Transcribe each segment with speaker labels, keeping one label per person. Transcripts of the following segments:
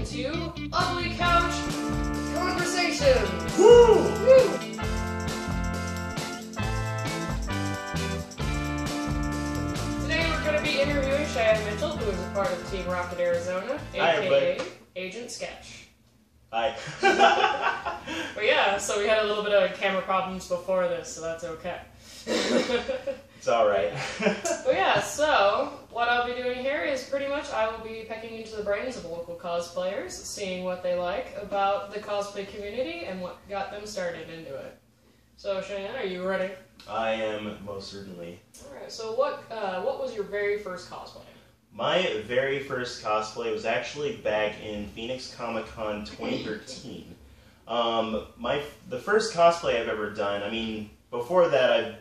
Speaker 1: to Ugly Couch Conversation.
Speaker 2: Woo!
Speaker 1: Woo! Today we're going to be interviewing Cheyenne Mitchell, who is a part of Team Rocket Arizona, aka Agent Sketch.
Speaker 2: Hi.
Speaker 1: But yeah, so we had a little bit of camera problems before this, so that's okay.
Speaker 2: It's alright.
Speaker 1: But yeah, so what I'll be doing here is pretty much I will be pecking into the brains of local cosplayers, seeing what they like about the cosplay community and what got them started into it. So Cheyenne, are you ready?
Speaker 2: I am, most certainly.
Speaker 1: Alright, so what was your very first cosplay?
Speaker 2: My very first cosplay was actually back in Phoenix Comic-Con 2013. The first cosplay I've ever done, I mean, before that,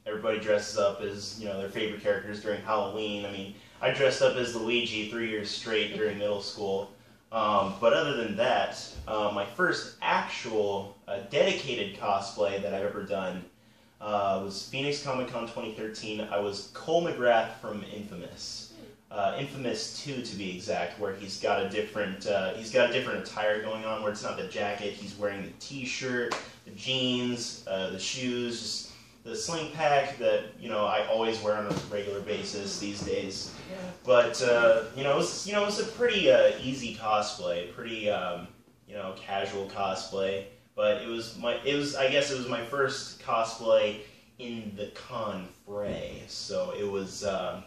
Speaker 2: everybody dresses up as, their favorite characters during Halloween. I mean, I dressed up as Luigi 3 years straight during middle school. But other than that, my first actual dedicated cosplay that I've ever done was Phoenix Comic-Con 2013. I was Cole McGrath from Infamous. Infamous 2 to be exact, where he's got a different attire going on, where it's not the jacket, he's wearing the t-shirt, the jeans, the shoes, just the sling pack that, I always wear on a regular basis these days.
Speaker 1: Yeah.
Speaker 2: But, it was a pretty easy cosplay, pretty, casual cosplay. But I guess it was my first cosplay in the con fray. So it was a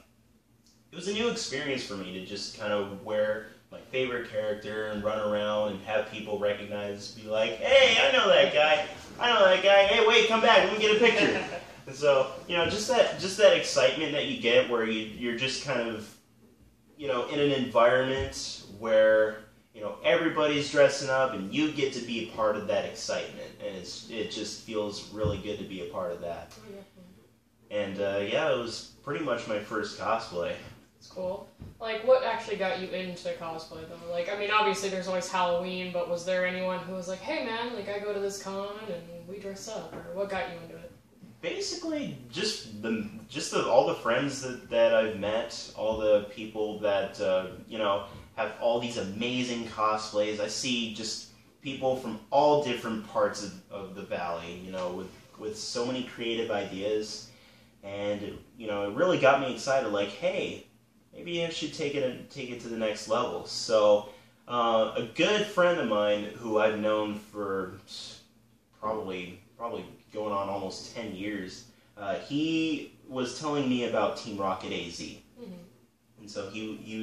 Speaker 2: new experience for me to just kind of wear my favorite character and run around and have people recognize, be like, hey, I know that guy, hey, wait, come back, let me get a picture. And so, just that excitement that you get where you're just kind of, in an environment where, everybody's dressing up and you get to be a part of that excitement, and it just feels really good to be a part of that. And yeah, it was pretty much my first cosplay.
Speaker 1: It's cool. Like, what actually got you into cosplay, though? Like, I mean, obviously there's always Halloween, but was there anyone who was like, hey man, like, I go to this con and we dress up, or what got you into it?
Speaker 2: Basically, all the friends that I've met, all the people that, have all these amazing cosplays. I see just people from all different parts of the valley, with so many creative ideas, and, it really got me excited, like, hey, maybe I should take it to the next level. So, a good friend of mine who I've known for probably going on almost 10 years, he was telling me about Team Rocket AZ. Mm-hmm. And so he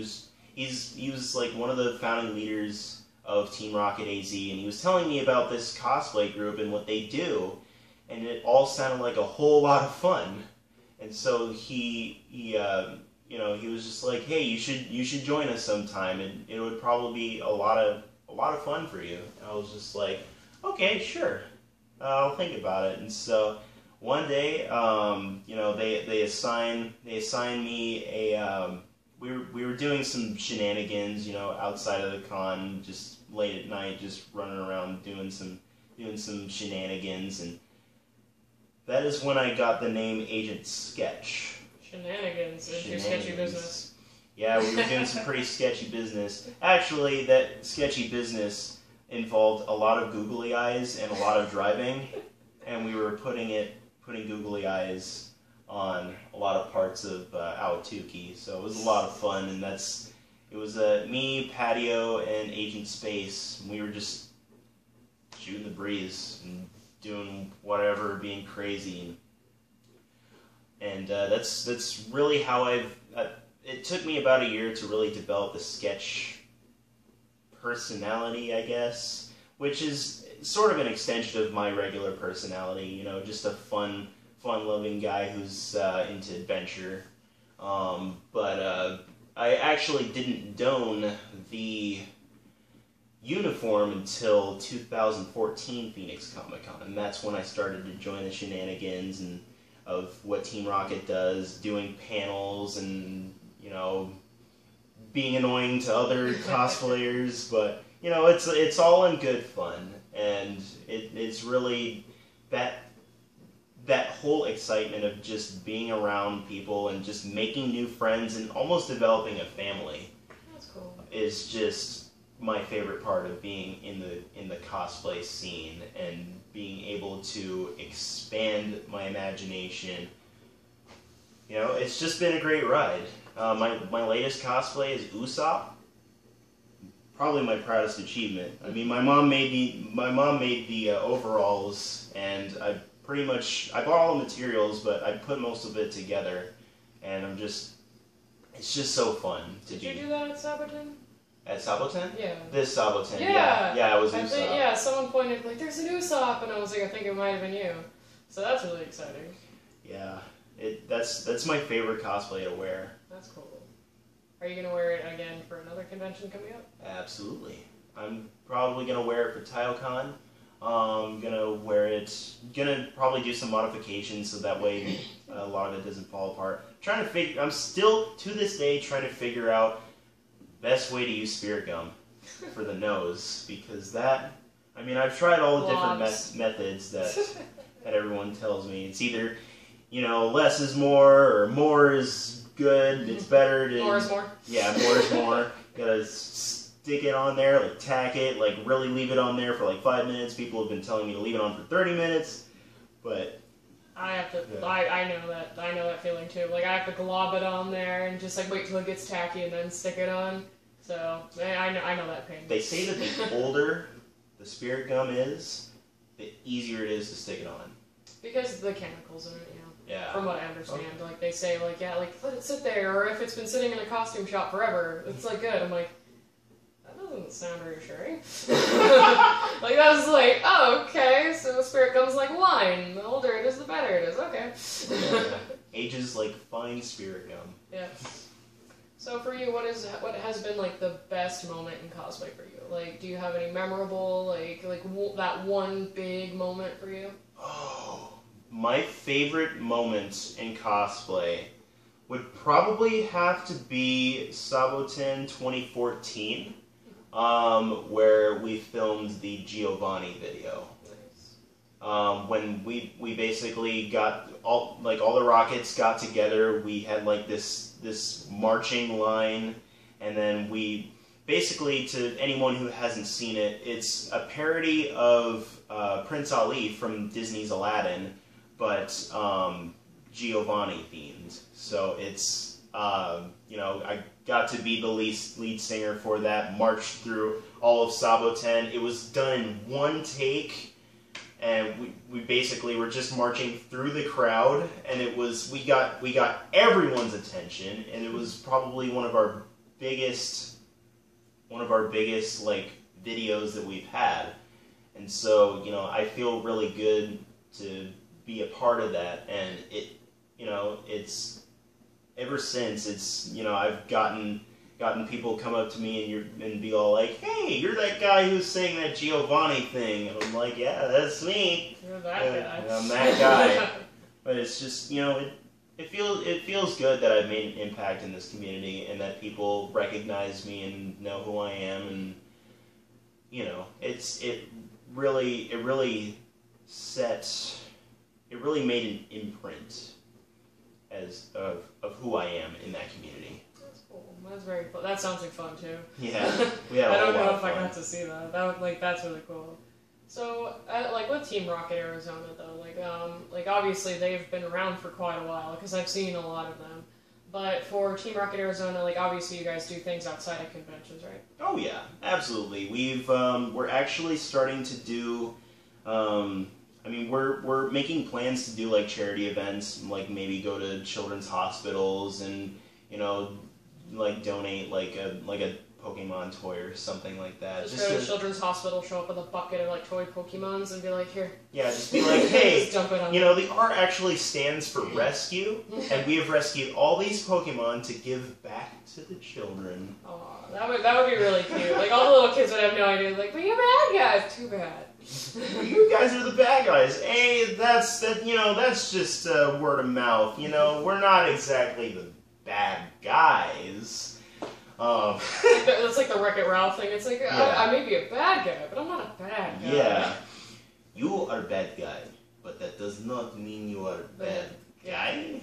Speaker 2: was like one of the founding leaders of Team Rocket AZ, and he was telling me about this cosplay group and what they do, and it all sounded like a whole lot of fun. And so he was just like, hey, you should join us sometime, and it would probably be a lot of fun for you. And I was just like, okay, sure, I'll think about it. And so one day, they assigned me a. We were doing some shenanigans, outside of the con, just late at night, just running around doing some shenanigans, and that is when I got the name Agent Sketch.
Speaker 1: Shenanigans into sketchy business.
Speaker 2: Yeah, we were doing some pretty sketchy business. Actually, that sketchy business involved a lot of googly eyes and a lot of driving, and we were putting googly eyes on a lot of parts of Ahwatukee, so it was a lot of fun. And it was me, Patio, and Agent Space, and we were just shooting the breeze and doing whatever, being crazy. And that's really how it took me about a year to really develop the sketch personality, I guess, which is sort of an extension of my regular personality, just a fun-loving guy who's into adventure. But I actually didn't don the uniform until 2014 Phoenix Comic-Con, and that's when I started to join the shenanigans and of what Team Rocket does, doing panels and, being annoying to other cosplayers, but, it's all in good fun, and it's really that whole excitement of just being around people and just making new friends and almost developing a family.
Speaker 1: That's cool.
Speaker 2: is just my favorite part of being in the cosplay scene and being able to expand my imagination. You know, it's just been a great ride. My latest cosplay is Usopp. Probably my proudest achievement. I mean, my mom made the overalls, and I bought all the materials, but I put most of it together, and it's just so fun to do.
Speaker 1: Did you do that at Saboten?
Speaker 2: At Saboten?
Speaker 1: Yeah.
Speaker 2: This Saboten,
Speaker 1: yeah.
Speaker 2: Yeah, it was
Speaker 1: I
Speaker 2: Usopp.
Speaker 1: think, yeah, someone pointed, like, there's an Usopp, and I was like, I think it might have been you. So that's really exciting.
Speaker 2: Yeah. That's my favorite cosplay to wear.
Speaker 1: That's cool. Are you going to wear it again for another convention coming up?
Speaker 2: Absolutely. I'm probably going to wear it for TaiyoCon. I'm going to wear it, probably do some modifications so that way a lot of it doesn't fall apart. I'm still, to this day, trying to figure out best way to use spirit gum for the nose, because I've tried all the different methods that everyone tells me. It's either, less is more, or more is good, it's better to...
Speaker 1: More is more.
Speaker 2: Yeah, more is more. Gotta stick it on there, like tack it, like really leave it on there for like 5 minutes. People have been telling me to leave it on for 30 minutes, but...
Speaker 1: I have to,
Speaker 2: yeah.
Speaker 1: I know that feeling too. Like, I have to glob it on there and just like wait till it gets tacky and then stick it on. So, I know that pain.
Speaker 2: They say that the older the spirit gum is, the easier it is to stick it on.
Speaker 1: Because of the chemicals in it,
Speaker 2: Yeah.
Speaker 1: From what I understand. Okay. Like, they say, like, yeah, like, let it sit there, or if it's been sitting in a costume shop forever, it's, like, good. I'm like, that doesn't sound reassuring. Like, I was like, oh, okay, so spirit gum's like wine. The older it is, the better it is. Okay.
Speaker 2: Yeah. Ages like fine spirit gum.
Speaker 1: Yeah. So for you, what has been, like, the best moment in cosplay for you? Like, do you have any memorable, like that one big moment for you?
Speaker 2: Oh, my favorite moment in cosplay would probably have to be Saboten 2014, where we filmed the Giovanni video.
Speaker 1: Nice.
Speaker 2: When we basically got all the rockets got together, we had like this marching line, and then we basically, to anyone who hasn't seen it, it's a parody of Prince Ali from Disney's Aladdin, but Giovanni themed. So it's I got to be the lead singer for that. Marched through all of Saboten. It was done in one take, and we basically were just marching through the crowd, and we got everyone's attention, and it was probably one of our biggest like videos that we've had. And so, I feel really good to be a part of that, and it's ever since I've gotten people come up to me and be all like, "Hey, you're that guy who's saying that Giovanni thing," and I'm like, "Yeah, that's me.
Speaker 1: You're that guy.
Speaker 2: I'm that guy." But it's just it feels good that I've made an impact in this community and that people recognize me and know who I am, and it really made an imprint of who I am in that community.
Speaker 1: That's cool. That's very cool. That sounds like fun too.
Speaker 2: Yeah, we had
Speaker 1: I
Speaker 2: a
Speaker 1: don't
Speaker 2: whole
Speaker 1: know
Speaker 2: lot
Speaker 1: if
Speaker 2: of
Speaker 1: I
Speaker 2: fun.
Speaker 1: got to see that. That's really cool. So, with Team Rocket Arizona though, obviously they've been around for quite a while because I've seen a lot of them. But for Team Rocket Arizona, obviously you guys do things outside of conventions, right?
Speaker 2: Oh yeah, absolutely. We're actually starting to do. We're making plans to do like charity events, like maybe go to children's hospitals and donate like a Pokemon toy or something like that.
Speaker 1: Just go to children's hospital, show up with a bucket of toy Pokemons, and be like, here.
Speaker 2: Yeah, just be like, hey,
Speaker 1: just dump it on
Speaker 2: the R actually stands for rescue, and we have rescued all these Pokemon to give back to the children.
Speaker 1: Aw, that would be really cute. All the little kids would have no idea. But you're bad guys. Too bad.
Speaker 2: You guys are the bad guys. Hey, that's just word of mouth. We're not exactly the bad guys.
Speaker 1: That's like the Wreck-It Ralph thing. It's like,
Speaker 2: yeah.
Speaker 1: I may be a bad guy, but I'm not a bad guy.
Speaker 2: Yeah. You are a bad guy, but that does not mean you are a bad guy.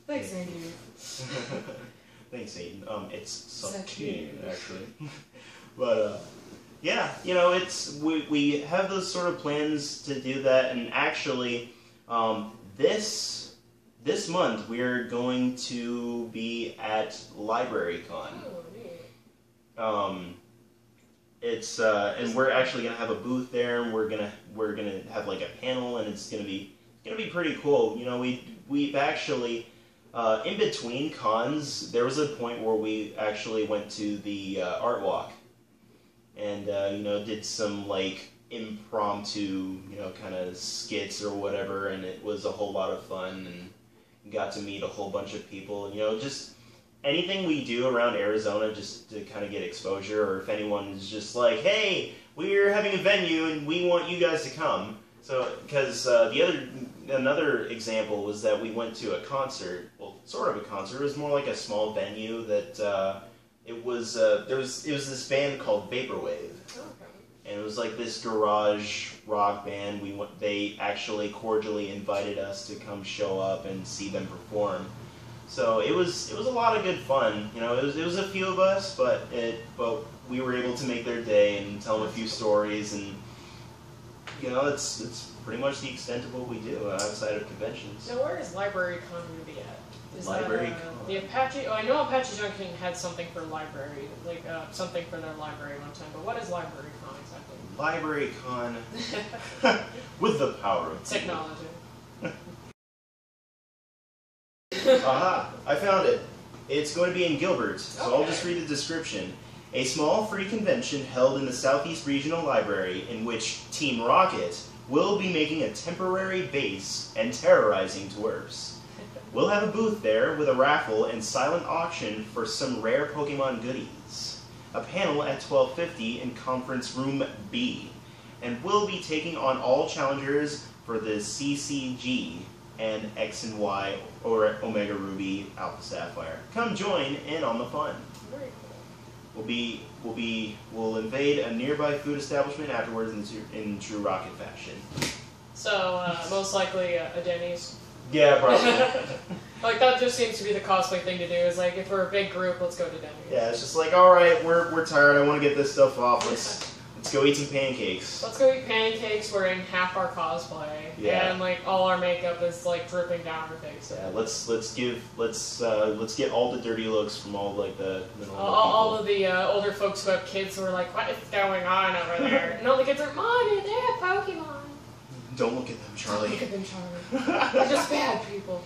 Speaker 1: Thanks, Andy.
Speaker 2: Thanks, Aiden. It's
Speaker 1: Sakine,
Speaker 2: actually. But, yeah, you know, we have those sort of plans to do that, and actually, this month we're going to be at LibraryCon.
Speaker 1: Oh, neat.
Speaker 2: And we're actually gonna have a booth there, and we're gonna have like a panel, and it's gonna be pretty cool. You know, we've actually in between cons, there was a point where we actually went to the art walk, and you know, did some like impromptu, you know, kind of skits or whatever, and it was a whole lot of fun, and got to meet a whole bunch of people. You know, just anything we do around Arizona just to kind of get exposure, or if anyone is just like, hey, we're having a venue and we want you guys to come. So, because another example was that we went to a concert, well, sort of a concert. It was more like a small venue that it was this band called Vaporwave.
Speaker 1: Okay.
Speaker 2: And it was like this garage rock band. They actually cordially invited us to come show up and see them perform. So it was a lot of good fun. You know, it was a few of us, but we were able to make their day and tell them a few stories, and you know, it's pretty much the extent of what we do outside of conventions.
Speaker 1: Now, where is LibraryCon going to be at? Is
Speaker 2: LibraryCon.
Speaker 1: That, the Apache? Oh, I know Apache Junction had something for library, like something for their library one time. But what is LibraryCon exactly?
Speaker 2: LibraryCon with the power of
Speaker 1: Technology.
Speaker 2: Aha! I found it. It's going to be in Gilbert, so
Speaker 1: Okay.
Speaker 2: I'll just read the description. A small free convention held in the Southeast Regional Library in which Team Rocket will be making a temporary base and terrorizing dwarfs. We'll have a booth there with a raffle and silent auction for some rare Pokemon goodies. A panel at 12:50 in Conference Room B. And we'll be taking on all challengers for the CCG and X and Y or Omega Ruby Alpha Sapphire. Come join in on the fun.
Speaker 1: Very cool.
Speaker 2: We'll invade a nearby food establishment afterwards in true Rocket fashion.
Speaker 1: So most likely a Denny's.
Speaker 2: Yeah, probably.
Speaker 1: Like that just seems to be the cosplay thing to do. Is like if we're a big group, let's go to Denny's.
Speaker 2: Yeah, it's just like, all right, we're tired. I want to get this stuff off. Let's go eat some pancakes.
Speaker 1: Let's go eat pancakes wearing half our cosplay,
Speaker 2: Yeah.
Speaker 1: and like all our makeup is like dripping down our face.
Speaker 2: Yeah, let's get all the dirty looks from all like the normal
Speaker 1: All of the older folks who have kids who are like, what is going on over there? And all the kids are, Mommy, they have Pokemon.
Speaker 2: Don't look at them, Charlie.
Speaker 1: Look at them, Charlie. They're just bad people.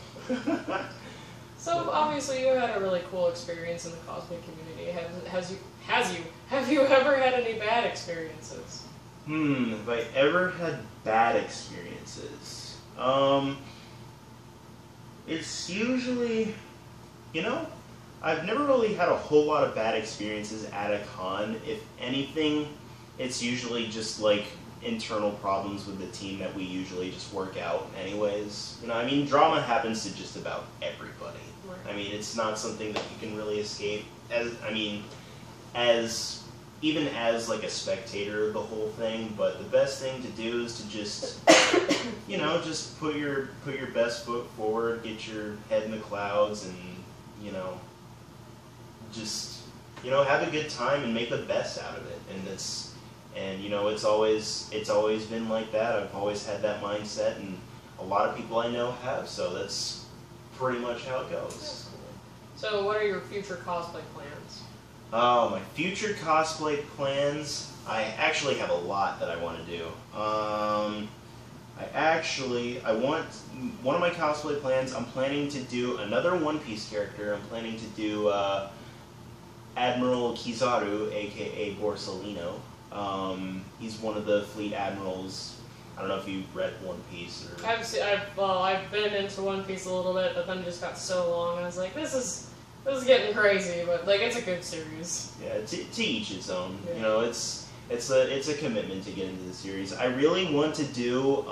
Speaker 1: So obviously you had a really cool experience in the cosplay community. Have you ever had any bad experiences?
Speaker 2: Have I ever had bad experiences? It's usually, you know, I've never really had a whole lot of bad experiences at a con. If anything, it's usually just like internal problems with the team that we usually just work out anyways. You know, I mean, drama happens to just about everybody.
Speaker 1: Right.
Speaker 2: I mean, it's not something that you can really escape. Even as like a spectator of the whole thing, but the best thing to do is to just, you know, just put your best foot forward, get your head in the clouds, and you know, just, you know, have a good time and make the best out of it. And you know, it's always been like that. I've always had that mindset, and a lot of people I know have. So that's pretty much how it goes.
Speaker 1: That's cool. So what are your future cosplay plans?
Speaker 2: Oh, my future cosplay plans. I actually have a lot that I want to do. I want one of my cosplay plans. I'm planning to do another One Piece character. I'm planning to do Admiral Kizaru, aka Borsalino. He's one of the fleet admirals. I don't know if you've read One Piece or.
Speaker 1: I've been into One Piece a little bit, but then it just got so long. I was like, this is getting crazy, but like it's a good series.
Speaker 2: Yeah, to each its own.
Speaker 1: Yeah.
Speaker 2: You know, it's a commitment to get into the series. I really want to do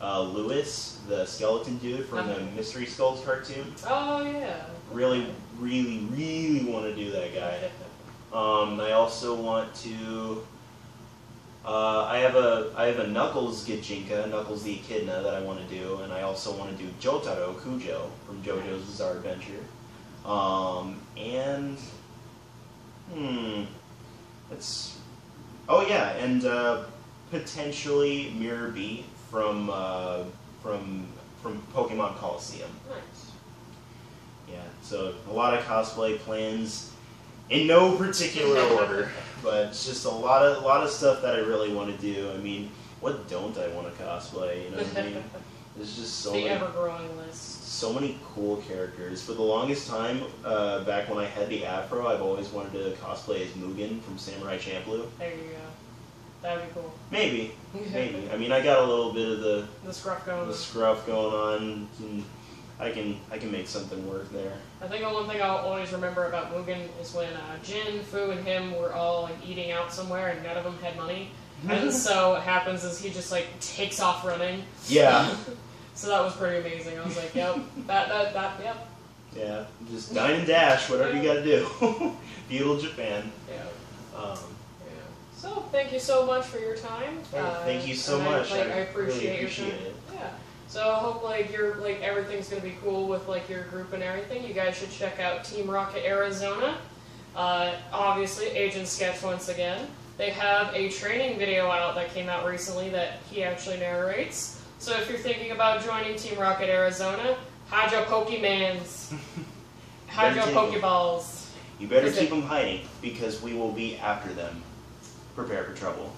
Speaker 2: Lewis, the skeleton dude from the Mystery Skulls cartoon.
Speaker 1: Oh yeah.
Speaker 2: Really want to do that guy. I also want to. I have a Knuckles Gijinka, Knuckles the Echidna that I want to do, and I also want to do Jotaro Kujo from JoJo's Bizarre Adventure. And let's. Oh yeah, and potentially Mirror B from Pokemon Coliseum.
Speaker 1: Nice.
Speaker 2: Yeah, so a lot of cosplay plans in no particular order, but it's just a lot of stuff that I really want to do. I mean, what don't I want to cosplay? You know what I mean? There's just so many,
Speaker 1: ever-growing list.
Speaker 2: so many cool characters. For the longest time, back when I had the afro, I've always wanted to cosplay as Mugen from Samurai Champloo.
Speaker 1: There you go. That'd be cool.
Speaker 2: Maybe. I mean, I got a little bit of the
Speaker 1: scruff
Speaker 2: going on. And I can make something work there.
Speaker 1: I think the one thing I'll always remember about Mugen is when Jin, Fu, and him were all like eating out somewhere, and none of them had money. And so what happens is he just like takes off running.
Speaker 2: Yeah.
Speaker 1: So that was pretty amazing. I was like, yep, yep.
Speaker 2: Yeah, just dine and dash, whatever you gotta do. Feudal Japan.
Speaker 1: Yeah.
Speaker 2: Yeah.
Speaker 1: So thank you so much for your time.
Speaker 2: Thank you so much.
Speaker 1: I appreciate
Speaker 2: really appreciate
Speaker 1: your time.
Speaker 2: it.
Speaker 1: Yeah. So I hope like everything's gonna be cool with like your group and everything. You guys should check out Team Rocket Arizona. Obviously, Agent Sketch once again. They have a training video out that came out recently that he actually narrates. So if you're thinking about joining Team Rocket Arizona, hide your Pokemans. Hide your Pokeballs.
Speaker 2: You better keep them hiding, because we will be after them. Prepare for trouble.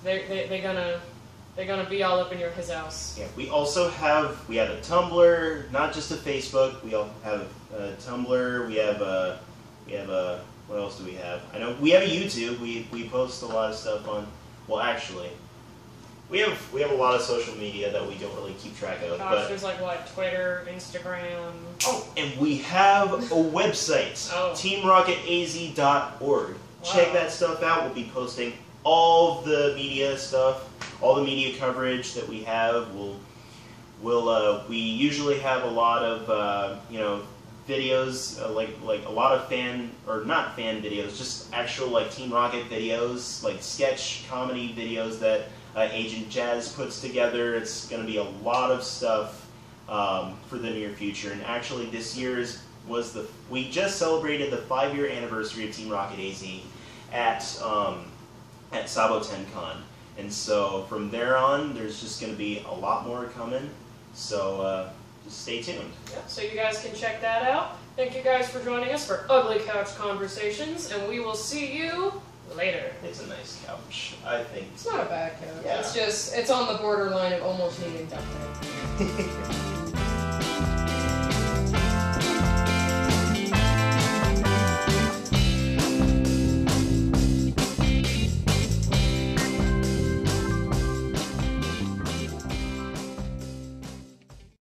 Speaker 1: They're gonna be all up in his house.
Speaker 2: Yeah, we also have a Tumblr, not just a Facebook. We all have a Tumblr. We have a what else do we have? I know we have a YouTube. We post a lot of stuff on. Well, actually, we have a lot of social media that we don't really keep track of.
Speaker 1: Gosh, there's like what, Twitter, Instagram.
Speaker 2: Oh, and we have a website, teamrocketaz.org.
Speaker 1: Wow.
Speaker 2: Check that stuff out. We'll be posting all the media stuff, all the media coverage that we have. We usually have a lot of videos, like a lot of not fan videos, just actual like Team Rocket videos, like sketch comedy videos that Agent Jazz puts together. It's going to be a lot of stuff for the near future. And actually, this year we just celebrated the 5-year anniversary of Team Rocket AZ at Sabo TenCon, and so from there on, there's just going to be a lot more coming. So just stay tuned.
Speaker 1: Yep, so you guys can check that out. Thank you guys for joining us for Ugly Couch Conversations, and we will see you later.
Speaker 2: It's a nice couch, I think.
Speaker 1: It's not a bad couch.
Speaker 2: Yeah.
Speaker 1: It's on the borderline of almost needing duct tape.